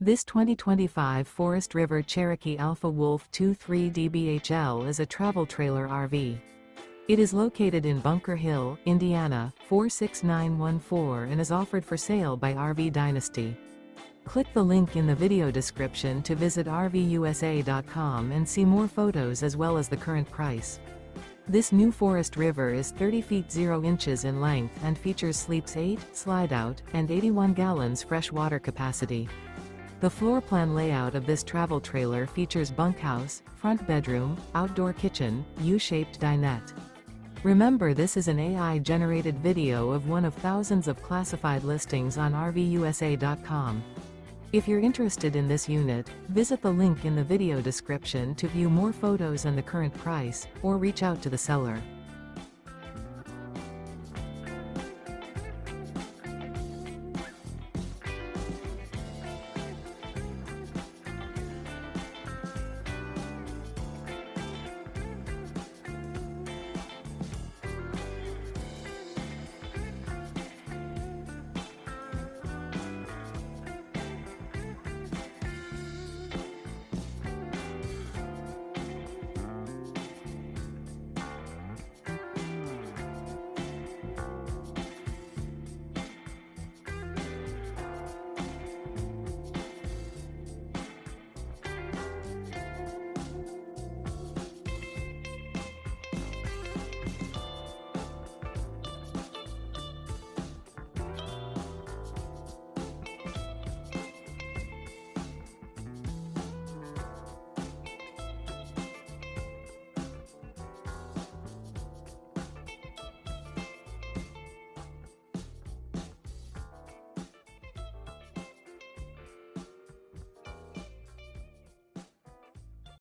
This 2025 Forest River Cherokee Alpha Wolf 23 DBHL is a travel trailer RV. It is located in Bunker Hill, Indiana, 46914 and is offered for sale by RV Dynasty. Click the link in the video description to visit RVUSA.com and see more photos as well as the current price. This new Forest River is 30 feet 0 inches in length and features sleeps 8, slide-out, and 81 gallons fresh water capacity. The floor plan layout of this travel trailer features bunkhouse, front bedroom, outdoor kitchen, U-shaped dinette. Remember, this is an AI-generated video of one of thousands of classified listings on RVUSA.com. If you're interested in this unit, visit the link in the video description to view more photos and the current price, or reach out to the seller.